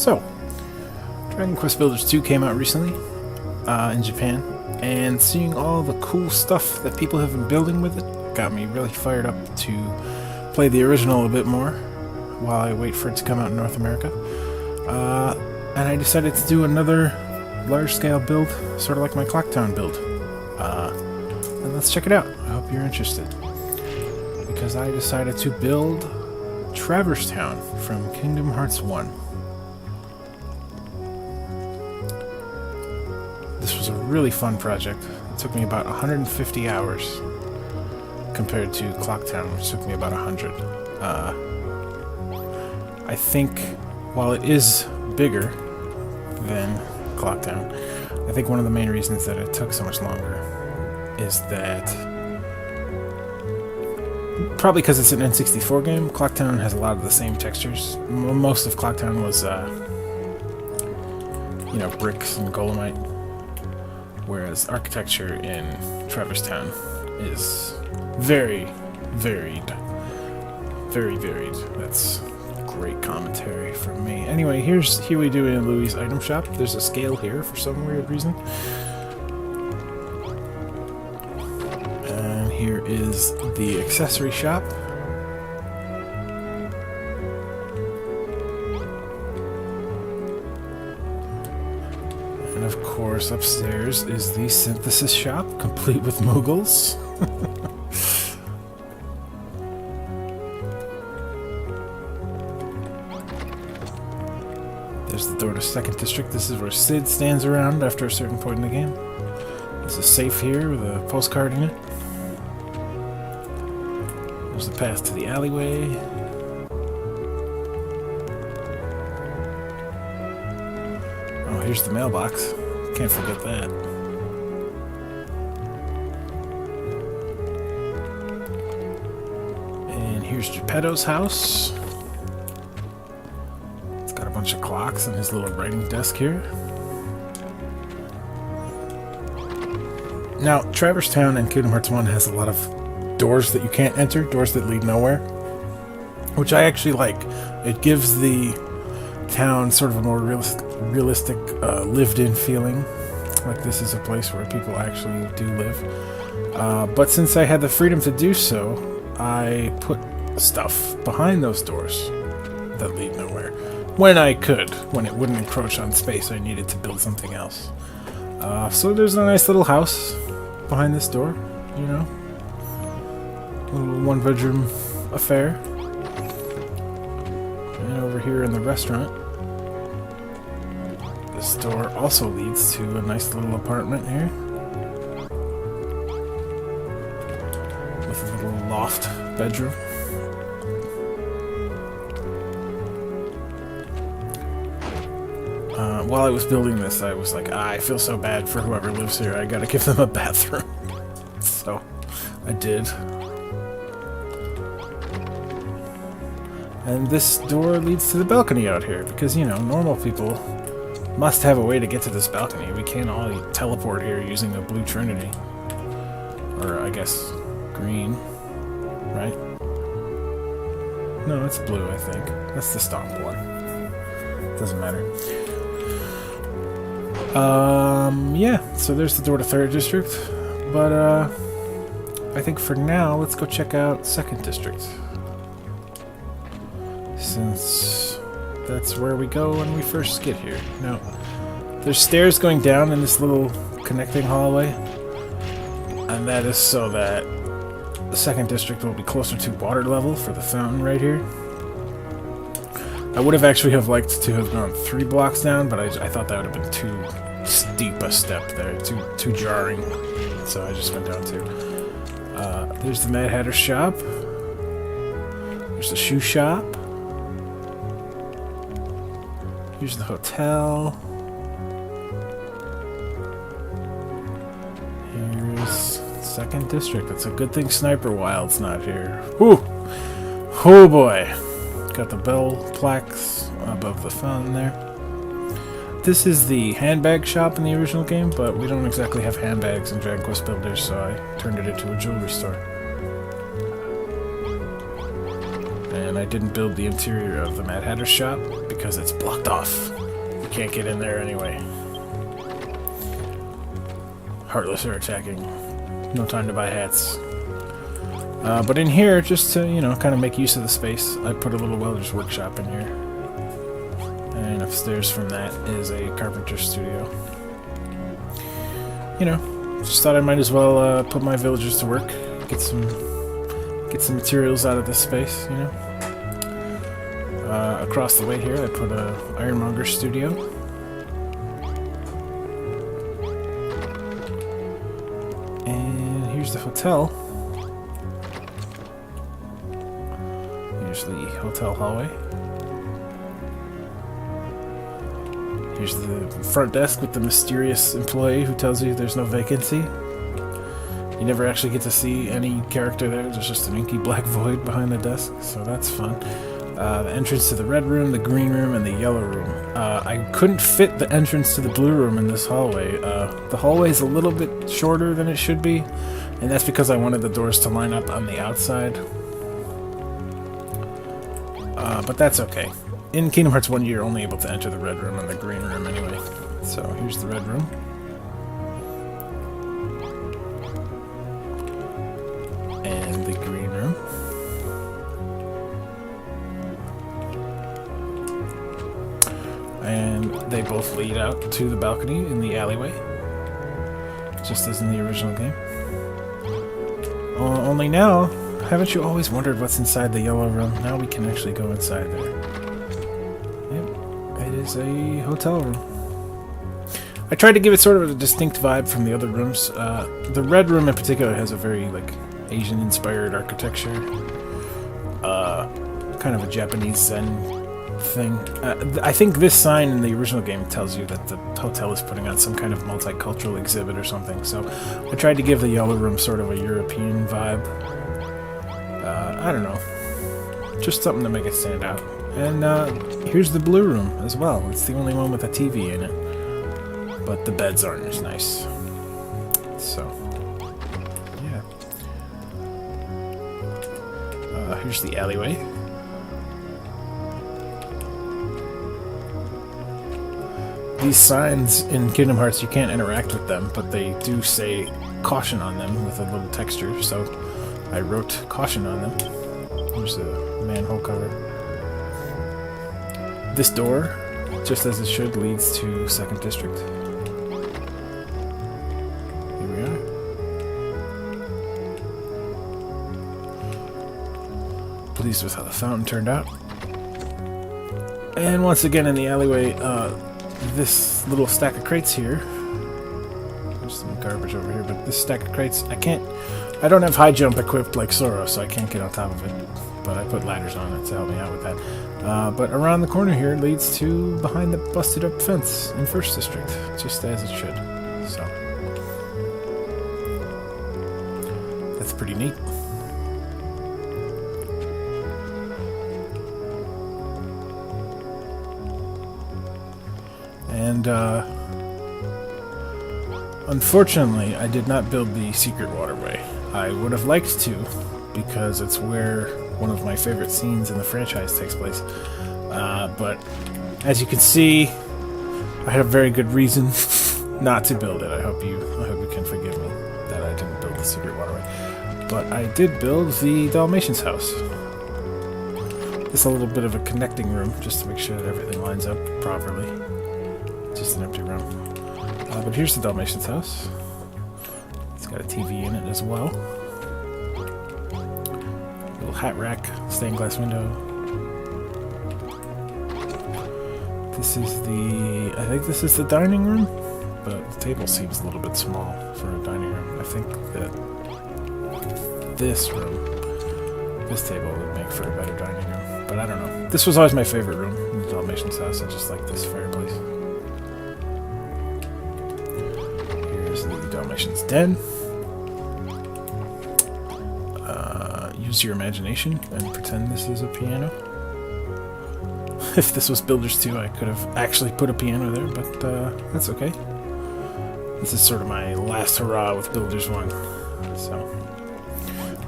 So, Dragon Quest Builders 2 came out recently in Japan, and seeing all the cool stuff that people have been building with it got me really fired up to play the original a bit more while I wait for it to come out in North America. And I decided to do another large-scale build, sort of like my Clocktown build. And let's check it out. I hope you're interested. Because I decided to build Traverse Town from Kingdom Hearts 1. This was a really fun project. It took me about 150 hours compared to Clocktown, which took me about 100. I think while it is bigger than Clocktown, I think one of the main reasons that it took so much longer is that probably because it's an N64 game, Clocktown has a lot of the same textures. Most of Clocktown was, bricks and golemite, whereas architecture in Traverse Town is very varied. Very varied. That's great commentary from me. Anyway, here we do in Louis' item shop. There's a scale here for some weird reason. And here is the accessory shop. And of course, upstairs is the synthesis shop, complete with Moogles. There's the door to Second District. This is where Sid stands around after a certain point in the game. There's a safe here with a postcard in it. There's the path to the alleyway. Oh, here's the mailbox. Can't forget that. And here's Geppetto's house. Got a bunch of clocks and his little writing desk here. Now, Traverse Town and Kingdom Hearts 1 has a lot of doors that you can't enter, doors that lead nowhere, which I actually like. It gives the town sort of a more realistic lived-in feeling, like this is a place where people actually do live. But since I had the freedom to do so, I put stuff behind those doors that lead nowhere. When I could, when it wouldn't encroach on space I needed to build something else. So there's a nice little house behind this door, you know. A little one-bedroom affair. And over here in the restaurant, this door also leads to a nice little apartment here. With a little loft bedroom. While I was building this, I was like, I feel so bad for whoever lives here. I gotta give them a bathroom. So, I did. And this door leads to the balcony out here, because, you know, normal people must have a way to get to this balcony. We can't all teleport here using a blue trinity. Or, I guess, green. Right? No, it's blue, I think. That's the stomp one. Doesn't matter. Yeah, so there's the door to Third District, but, I think for now, let's go check out Second District. Since that's where we go when we first get here. Now, there's stairs going down in this little connecting hallway, and that is so that the Second District will be closer to water level for the fountain right here. I would have actually liked to have gone 3 blocks down, but I thought that would have been too steep a step there, too jarring. So I just went down 2. There's the Mad Hatter's shop. There's the shoe shop. Here's the hotel. Here's Second District. It's a good thing Sniper Wild's not here. Whew! Oh boy! Got the bell plaques above the fountain there. This is the handbag shop in the original game, but we don't exactly have handbags in Dragon Quest Builders, so I turned it into a jewelry store. And I didn't build the interior of the Mad Hatter's shop because it's blocked off. You can't get in there anyway. Heartless are attacking. No time to buy hats. But in here, just to, you know, kind of make use of the space, I put a little welder's workshop in here. And upstairs from that is a carpenter's studio. You know, just thought I might as well put my villagers to work, get some materials out of this space, you know. Across the way here, I put a ironmonger studio. And here's the hotel. Here's the hotel hallway. Here's the front desk with the mysterious employee who tells you there's no vacancy. You never actually get to see any character there. There's just an inky black void behind the desk, so that's fun. The entrance to the red room, the green room, and the yellow room. I couldn't fit the entrance to the blue room in this hallway. The hallway is a little bit shorter than it should be, and that's because I wanted the doors to line up on the outside. But that's okay. In Kingdom Hearts 1, you're only able to enter the red room and the green room anyway. So here's the red room. And the green room. And they both lead out to the balcony in the alleyway, just as in the original game. Only now, haven't you always wondered what's inside the yellow room? Now we can actually go inside there. Yep, it is a hotel room. I tried to give it sort of a distinct vibe from the other rooms. The red room in particular has a very, like, Asian-inspired architecture. Kind of a Japanese Zen thing. I think this sign in the original game tells you that the hotel is putting on some kind of multicultural exhibit or something, so I tried to give the yellow room sort of a European vibe. I don't know. Just something to make it stand out. And here's the blue room as well. It's the only one with a TV in it. But the beds aren't as nice. So, yeah. Here's the alleyway. These signs in Kingdom Hearts, you can't interact with them, but they do say caution on them with a little texture, so I wrote caution on them. Here's the manhole cover. This door, just as it should, leads to 2nd District. Here we are. Pleased with how the fountain turned out. And once again in the alleyway, this little stack of crates here. There's some garbage over here, but this stack of crates, I don't have high jump equipped like Sora, so I can't get on top of it. But I put ladders on it to help me out with that. But around the corner here leads to behind the busted up fence in 1st District, just as it should. So that's pretty neat. And unfortunately, I did not build the secret waterway. I would have liked to, because it's where one of my favorite scenes in the franchise takes place. But as you can see, I had a very good reason not to build it. I hope you can forgive me that I didn't build the secret waterway. But I did build the Dalmatian's house. It's a little bit of a connecting room, just to make sure that everything lines up properly. Just an empty room. But here's the Dalmatian's house. It's got a TV in it as well. Little hat rack, stained glass window. I think this is the dining room, but the table seems a little bit small for a dining room. I think that this table would make for a better dining room, but I don't know. This was always my favorite room in the Dalmatian's house. I just like this fireplace. Here's the Dalmatian's den. Use your imagination and pretend this is a piano. If this was Builders 2, I could have actually put a piano there, but that's okay. This is sort of my last hurrah with Builders 1. So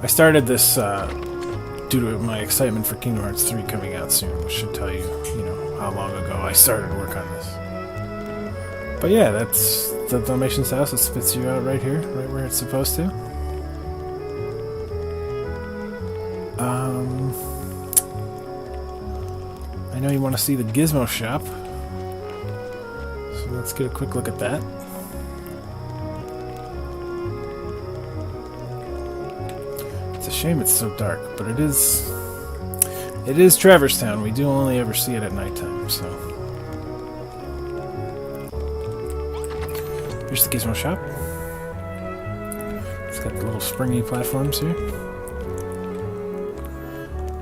I started this due to my excitement for Kingdom Hearts 3 coming out soon, which should tell you, you know, how long ago I started work on this. But yeah, that's the Dalmatian's house. It spits you out right here, right where it's supposed to. I know you want to see the Gizmo shop, so let's get a quick look at that. It's a shame it's so dark, but it is Traverse Town. We do only ever see it at nighttime, so. Here's the Gizmo shop. It's got the little springy platforms here.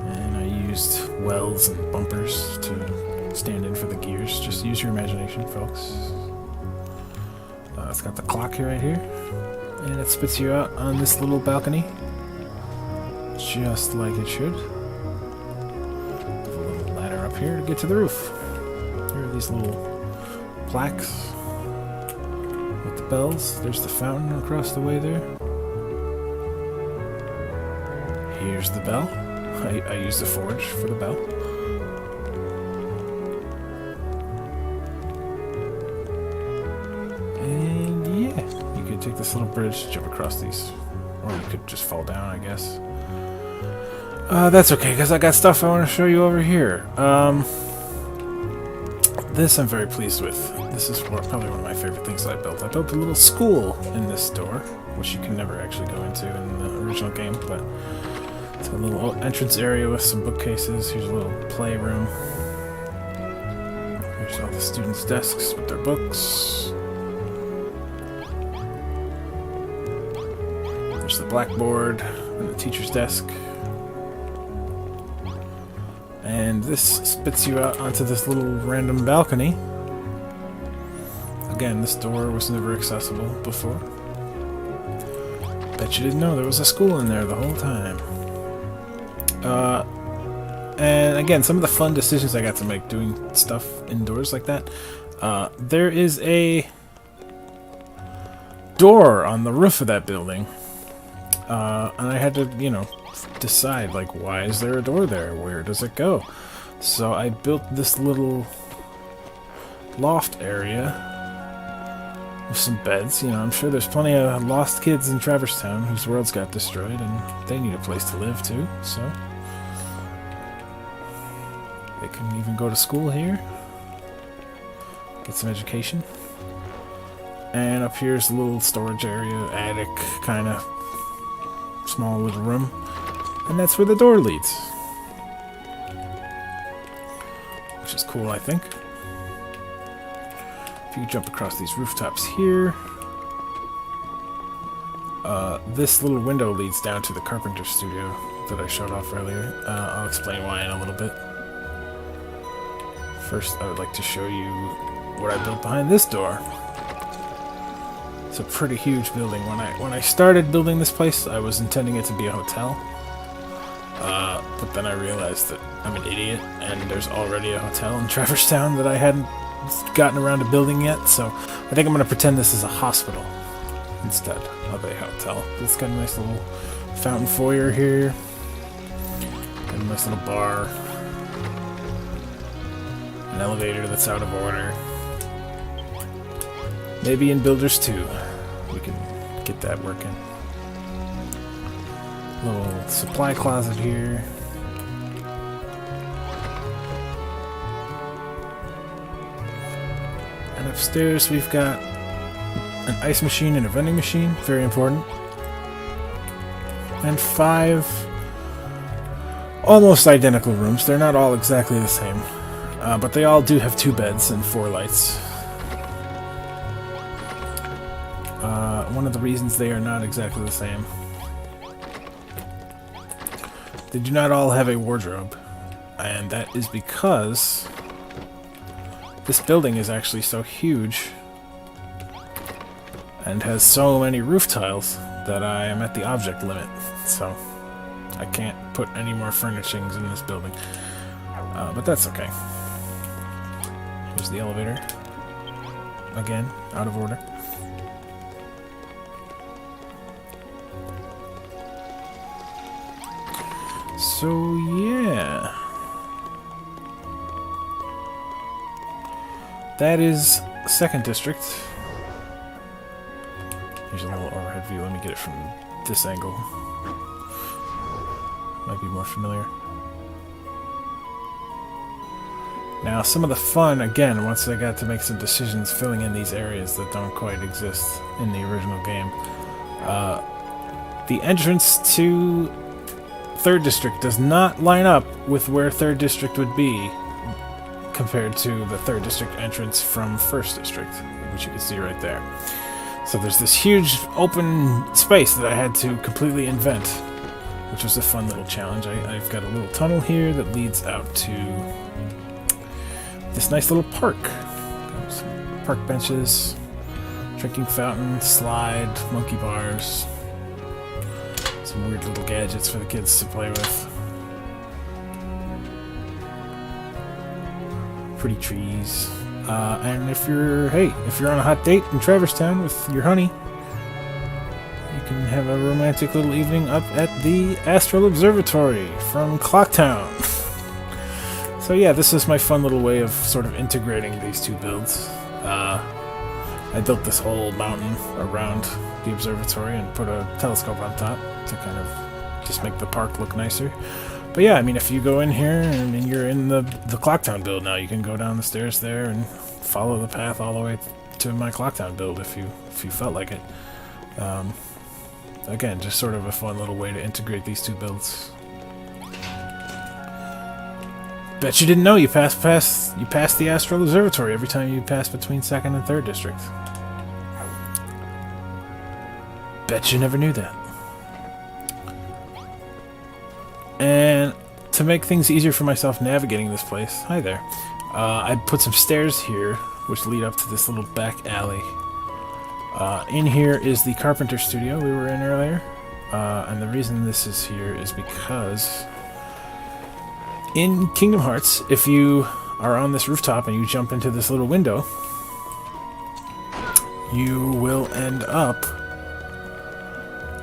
And I used wells and bumpers to stand in for the gears. Just use your imagination, folks. It's got the clock here, right here. And it spits you out on this little balcony. Just like it should. There's a little ladder up here to get to the roof. Here are these little plaques with the bells. There's the fountain across the way there. Here's the bell. I used the forge for the bell. And yeah, you could take this little bridge, jump across these. Or you could just fall down, I guess. That's okay, because I got stuff I want to show you over here. This I'm very pleased with. This is probably one of my favorite things that I built. I built a little school in this door, which you can never actually go into in the original game, but it's a little entrance area with some bookcases. Here's a little playroom. Here's all the students' desks with their books. There's the blackboard and the teacher's desk. And this spits you out onto this little random balcony. Again, this door was never accessible before. Bet you didn't know there was a school in there the whole time. And again, some of the fun decisions I got to make doing stuff indoors like that. There is a door on the roof of that building. And I had to, you know, decide, like, why is there a door there? Where does it go? So I built this little loft area with some beds. You know, I'm sure there's plenty of lost kids in Traverse Town whose worlds got destroyed, and they need a place to live too, so they can even go to school here, get some education. And up here's a little storage area, attic, kind of small little room. And that's where the door leads. Which is cool, I think. If you jump across these rooftops here. This little window leads down to the carpenter studio that I showed off earlier. I'll explain why in a little bit. First, I would like to show you what I built behind this door. It's a pretty huge building. When I started building this place, I was intending it to be a hotel. But then I realized that I'm an idiot, and there's already a hotel in Traverse Town that I hadn't gotten around to building yet, so I think I'm going to pretend this is a hospital instead of a hotel. It's got a nice little fountain foyer here, got a nice little bar, an elevator that's out of order. Maybe in Builders 2 we can get that working. Little supply closet here. And upstairs we've got an ice machine and a vending machine, very important. And 5 almost identical rooms. They're not all exactly the same, but they all do have 2 beds and 4 lights. One of the reasons they are not exactly the same, they do not all have a wardrobe, and that is because this building is actually so huge and has so many roof tiles that I am at the object limit, so I can't put any more furnishings in this building. But that's okay. Here's the elevator. Again, out of order. So, yeah. That is 2nd District. Here's a little overhead view. Let me get it from this angle. Might be more familiar. Now, some of the fun, again, once I got to make some decisions filling in these areas that don't quite exist in the original game. The entrance to 3rd District does not line up with where 3rd District would be compared to the 3rd District entrance from 1st District, which you can see right there. So there's this huge open space that I had to completely invent, which was a fun little challenge. I've got a little tunnel here that leads out to this nice little park. Some park benches, drinking fountain, slide, monkey bars, some weird little gadgets for the kids to play with. Pretty trees. And if you're on a hot date in Traverstown with your honey, you can have a romantic little evening up at the Astral Observatory from Clocktown. So yeah, this is my fun little way of sort of integrating these two builds. I built this whole mountain around the observatory and put a telescope on top to kind of just make the park look nicer. But yeah, I mean, if you go in here and you're in the Clocktown build now, you can go down the stairs there and follow the path all the way to my Clocktown build if you felt like it. Again, just sort of a fun little way to integrate these two builds. Bet you didn't know you passed the Astral Observatory every time you pass between 2nd and 3rd District. Bet you never knew that. And to make things easier for myself navigating this place, hi there, I put some stairs here which lead up to this little back alley. In here is the carpenter studio we were in earlier, and the reason this is here is because in Kingdom Hearts, if you are on this rooftop and you jump into this little window, you will end up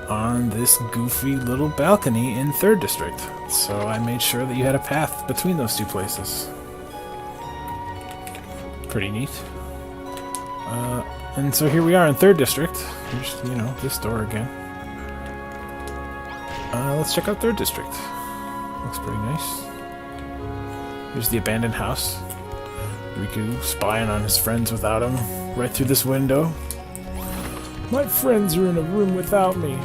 on this goofy little balcony in 3rd District. So I made sure that you had a path between those two places. Pretty neat. And so here we are in 3rd District. Here's, this door again. Let's check out 3rd District. Looks pretty nice. Here's the abandoned house. Riku spying on his friends without him, right through this window. My friends are in a room without me,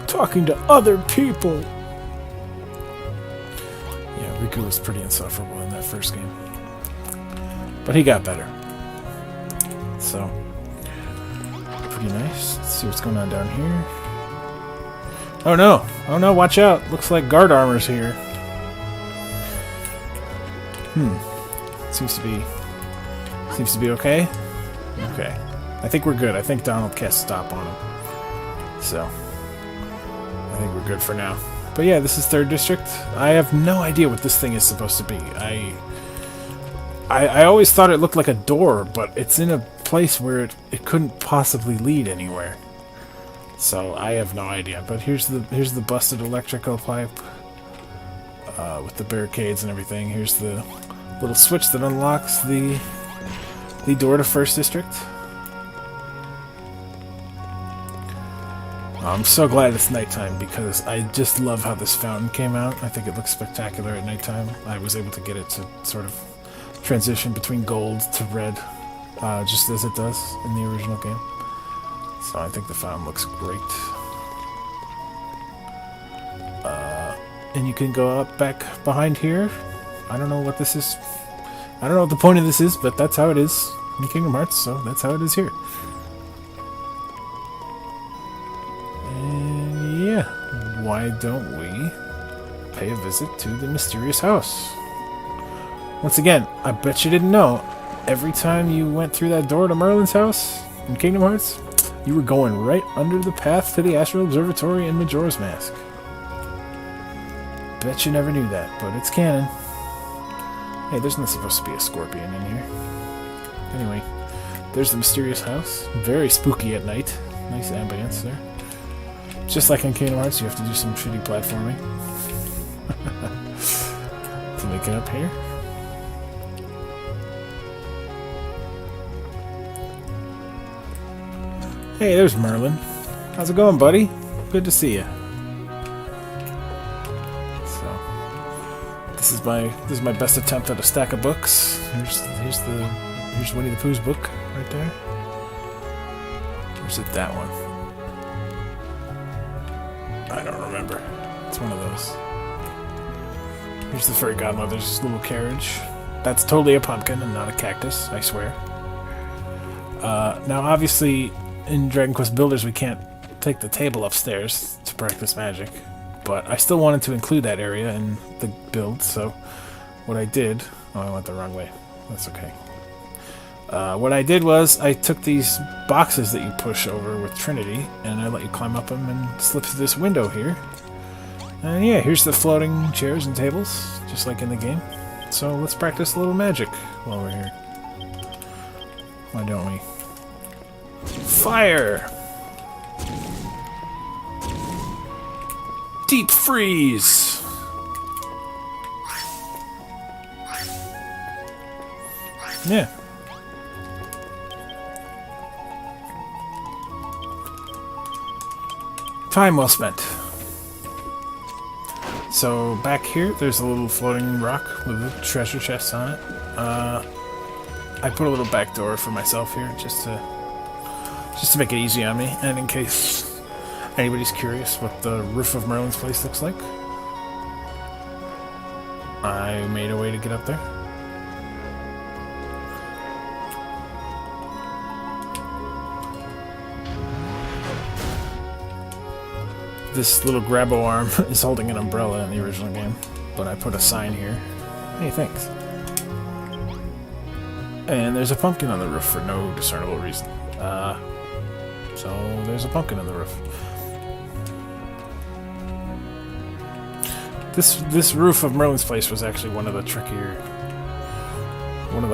talking to other people. Yeah, Riku was pretty insufferable in that first game, but he got better. So, pretty nice. Let's see what's going on down here. Oh no, watch out. Looks like guard armor's here. Seems to be okay. Okay. I think we're good. I think Donald cast stop on him. So, I think we're good for now. But yeah, this is 3rd District. I have no idea what this thing is supposed to be. I always thought it looked like a door, but it's in a place where it couldn't possibly lead anywhere. So I have no idea. But here's the busted electrical pipe with the barricades and everything. Here's the little switch that unlocks the door to 1st District. I'm so glad it's nighttime because I just love how this fountain came out. I think it looks spectacular at nighttime. I was able to get it to sort of transition between gold to red, just as it does in the original game. So I think the fountain looks great. And you can go up back behind here. I don't know what this is. I don't know what the point of this is, but that's how it is in Kingdom Hearts, so that's how it is here. And yeah, why don't we pay a visit to the mysterious house? Once again, I bet you didn't know, every time you went through that door to Merlin's house in Kingdom Hearts, you were going right under the path to the Astral Observatory and Majora's Mask. Bet you never knew that, but it's canon. Hey, there's not supposed to be a scorpion in here. Anyway, there's the mysterious house. Very spooky at night. Nice ambience there. Just like in Kingdom Hearts, you have to do some shitty platforming to make it up here. Hey, there's Merlin. How's it going, buddy? Good to see you. So, this is my best attempt at a stack of books. Here's Winnie the Pooh's book right there. Or is it that one? I don't remember. It's one of those. Here's the fairy godmother's little carriage. That's totally a pumpkin and not a cactus, I swear. Now, obviously, in Dragon Quest Builders, we can't take the table upstairs to practice magic, but I still wanted to include that area in the build, so what I did... Oh, I went the wrong way. That's okay. What I did was I took these boxes that you push over with Trinity, and I let you climb up them and slip through this window here. And yeah, here's the floating chairs and tables, just like in the game. So let's practice a little magic while we're here. Why don't we? Fire! Deep freeze! Yeah. Time well spent. So back here, there's a little floating rock with a treasure chest on it. I put a little back door for myself here, just to make it easy on me, and in case anybody's curious what the roof of Merlin's place looks like, I made a way to get up there. This little grabbo arm is holding an umbrella in the original game, but I put a sign here. Hey, thanks. And there's a pumpkin on the roof for no discernible reason. So there's a pumpkin on the roof. This roof of Merlin's place was actually one of the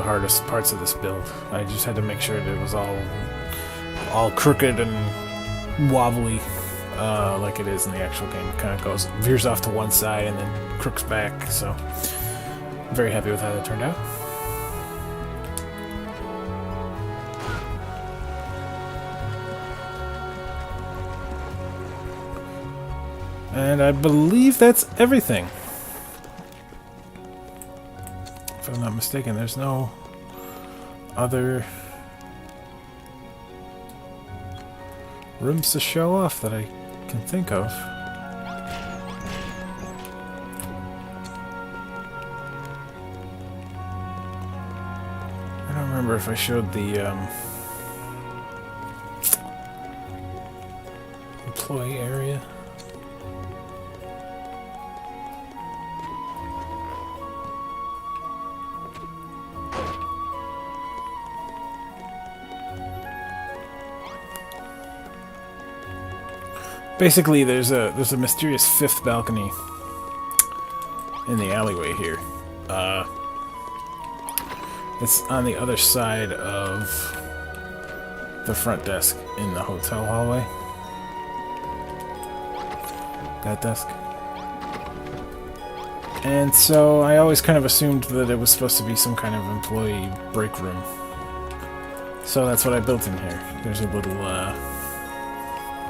hardest parts of this build. I just had to make sure that it was all crooked and wobbly. Like it is in the actual game. It kind of veers off to one side and then crooks back, so I'm very happy with how that turned out. And I believe that's everything. If I'm not mistaken, there's no other rooms to show off that I can think of. I don't remember if I showed the employee area. Basically, there's a mysterious fifth balcony in the alleyway here. It's on the other side of the front desk in the hotel hallway. That desk. And so I always kind of assumed that it was supposed to be some kind of employee break room. So that's what I built in here. There's a little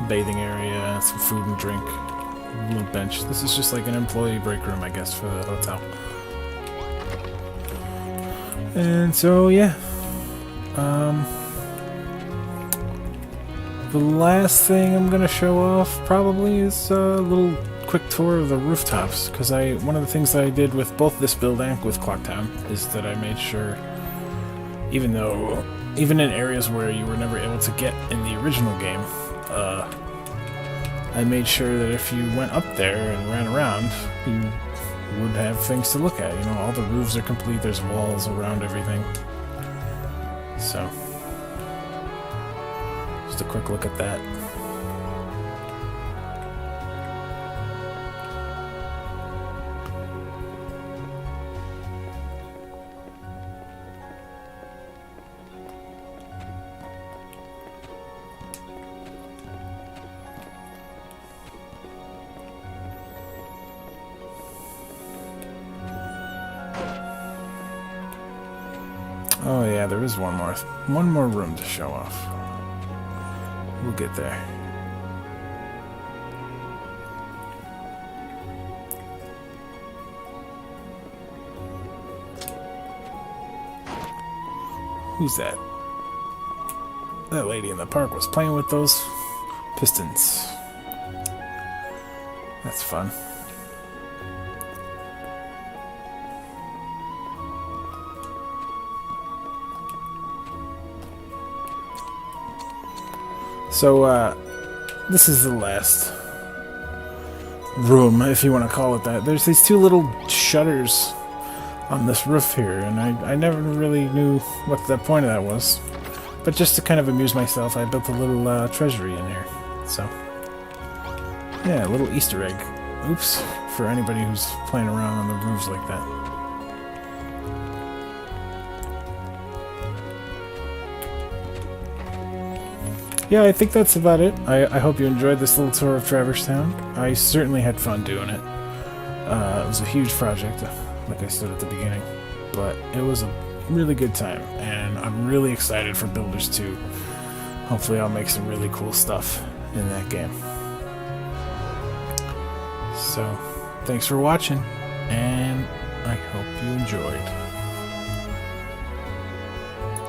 bathing area, some food and drink, a little bench. This is just like an employee break room, I guess, for the hotel. And so, yeah. The last thing I'm gonna show off probably is a little quick tour of the rooftops, because one of the things that I did with both this build and with Clocktown is that I made sure, even in areas where you were never able to get in the original game, I made sure that if you went up there and ran around, you would have things to look at. You know, all the roofs are complete, there's walls around everything. So, just a quick look at that. Oh yeah, there is one more room to show off. We'll get there. Who's that? That lady in the park was playing with those pistons. That's fun. So, this is the last room, if you want to call it that. There's these two little shutters on this roof here, and I never really knew what the point of that was. But just to kind of amuse myself, I built a little treasury in here. So, yeah, a little Easter egg. Oops, for anybody who's playing around on the roofs like that. Yeah, I think that's about it. I hope you enjoyed this little tour of Traverse Town. I certainly had fun doing it. It was a huge project, like I said at the beginning, but it was a really good time, and I'm really excited for Builders 2. Hopefully I'll make some really cool stuff in that game. So, thanks for watching, and I hope you enjoyed.